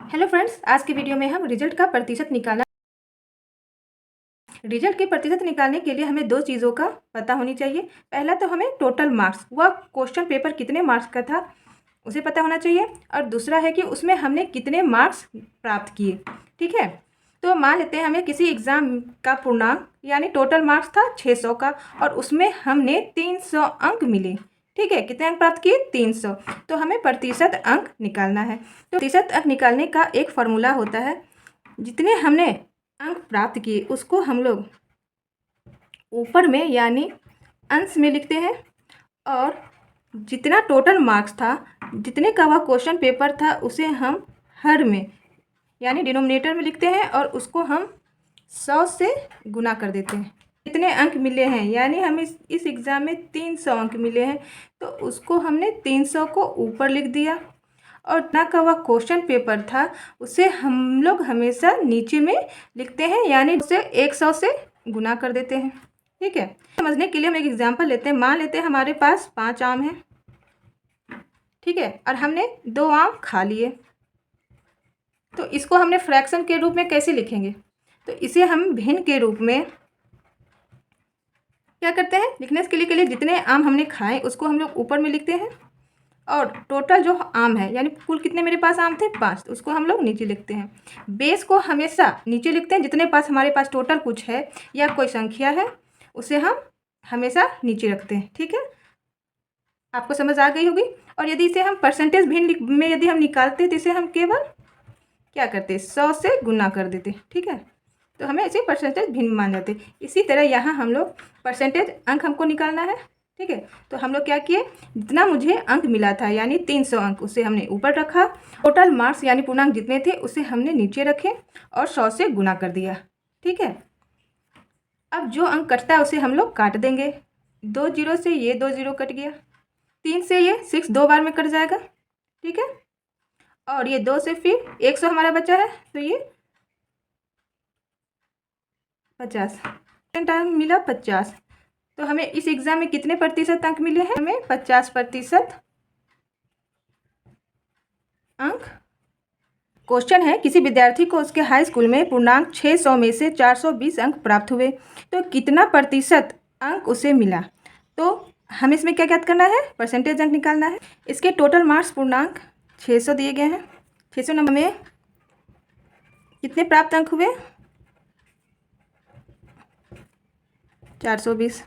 Hello friends, आज की video में हम रिजल्ट के प्रतिशत निकालने के लिए हमें दो चीज़ों का पता होनी चाहिए। पहला तो हमें टोटल मार्क्स, वह क्वेश्चन पेपर कितने मार्क्स का था उसे पता होना चाहिए, और दूसरा है कि उसमें हमने कितने मार्क्स प्राप्त किए। ठीक है, तो मान लेते हैं हमें किसी एग्ज़ाम का पूर्णांक यानी टोटल मार्क्स था 600 का, और उसमें हमने 300 अंक मिले। ठीक है, कितने अंक प्राप्त किए? 300। तो हमें प्रतिशत अंक निकालना है। तो प्रतिशत अंक निकालने का एक फॉर्मूला होता है, जितने हमने अंक प्राप्त किए उसको हम लोग ऊपर में यानी अंश में लिखते हैं, और जितना टोटल मार्क्स था, जितने का वह क्वेश्चन पेपर था, उसे हम हर में यानी डिनोमिनेटर में लिखते हैं, और उसको हम 100 से गुना कर देते हैं। कितने अंक मिले हैं, यानी हमें इस एग्ज़ाम में 300 अंक मिले हैं, तो उसको हमने 300 को ऊपर लिख दिया, और ना का वह क्वेश्चन पेपर था उसे हम लोग हमेशा नीचे में लिखते हैं, यानी उसे 100 से गुना कर देते हैं। ठीक है, समझने के लिए हम एक एग्जांपल लेते हैं। मान लेते हैं हमारे पास 5 आम हैं। ठीक है, और हमने 2 आम खा लिए, तो इसको हमने फ्रैक्शन के रूप में कैसे लिखेंगे? तो इसे हम भिन्न के रूप में क्या करते हैं, लिखने के लिए जितने आम हमने खाए उसको हम लोग ऊपर में लिखते हैं, और टोटल जो आम है यानी कुल कितने मेरे पास आम थे 5, तो उसको हम लोग नीचे लिखते हैं। बेस को हमेशा नीचे लिखते हैं, जितने पास हमारे पास टोटल कुछ है या कोई संख्या है उसे हम हमेशा नीचे रखते हैं। ठीक है, आपको समझ आ गई होगी। और यदि इसे हम परसेंटेज भिन्न में यदि हम निकालते तो इसे हम केवल क्या करते, 100 से गुना कर देते। ठीक है, तो हमें इसे परसेंटेज भिन्न मान जाते। इसी तरह यहाँ हम लोग परसेंटेज अंक हमको निकालना है। ठीक है, तो हम लोग क्या किए, जितना मुझे अंक मिला था यानी 300 अंक, उसे हमने ऊपर रखा। टोटल मार्क्स यानी पूर्णांक जितने थे उसे हमने नीचे रखे और 100 से गुना कर दिया। ठीक है, अब जो अंक कटता है उसे हम लोग काट देंगे। 2 जीरो से ये 2 जीरो कट गया, 3 से ये 6 2 बार में कट जाएगा। ठीक है, और ये 2 से फिर 100 हमारा बचा है, तो ये 50 अंक मिला, 50। तो हमें इस एग्ज़ाम में कितने प्रतिशत अंक मिले हैं? हमें 50% अंक। क्वेश्चन है, किसी विद्यार्थी को उसके हाई स्कूल में पूर्णांक 600 में से 420 अंक प्राप्त हुए, तो कितना प्रतिशत अंक उसे मिला? तो हमें इसमें क्या क्या करना है, परसेंटेज अंक निकालना है। इसके टोटल मार्क्स पूर्णांक 600 दिए गए हैं। 600 नंबर में कितने प्राप्त अंक हुए? 420।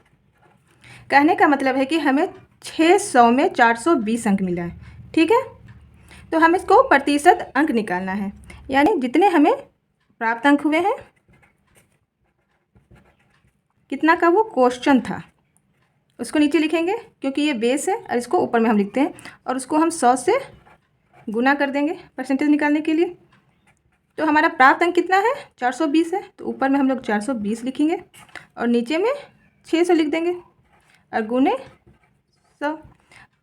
कहने का मतलब है कि हमें 600 में 420 अंक मिला है। ठीक है, तो हम इसको प्रतिशत अंक निकालना है, यानी जितने हमें प्राप्त अंक हुए हैं, कितना का वो क्वेश्चन था, उसको नीचे लिखेंगे क्योंकि ये बेस है, और इसको ऊपर में हम लिखते हैं, और उसको हम 100 से गुना कर देंगे परसेंटेज निकालने के लिए। तो हमारा प्राप्त अंक कितना है? 420 है, तो ऊपर में हम लोग 420 लिखेंगे और नीचे में 600 लिख देंगे, और गुने 100।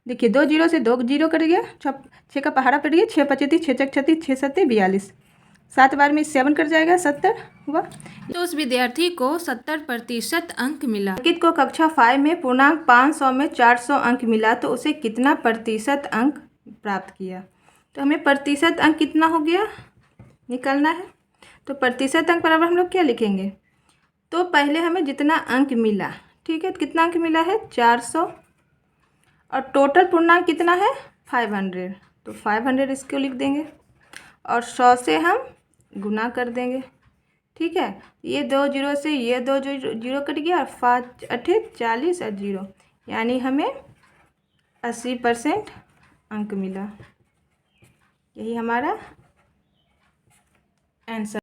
देखिए 2 जीरो से 2 जीरो कट गया, 6 का पहाड़ा पड़ गया, 6 पचीस 6 चक 36, 6 सत्ते 42, 7 बार में 7 कट जाएगा, 70 हुआ। तो उस विद्यार्थी को 70% अंक मिला। अंकित को कक्षा 5 में पूर्णांक 500 में 400 अंक मिला, तो उसे कितना प्रतिशत अंक प्राप्त किया? तो हमें प्रतिशत अंक कितना हो गया निकालना है। तो प्रतिशत अंक बराबर हम लोग क्या लिखेंगे, तो पहले हमें जितना अंक मिला, ठीक है, कितना अंक मिला है 400, और टोटल पूर्णांक कितना है 500, तो 500 इसको लिख देंगे, और 100 से हम गुना कर देंगे। ठीक है, ये 2 जीरो से ये 2 जीरो कट गया, और 5 अठे 40 और 0, यानी हमें 80% अंक मिला। यही हमारा आंसर।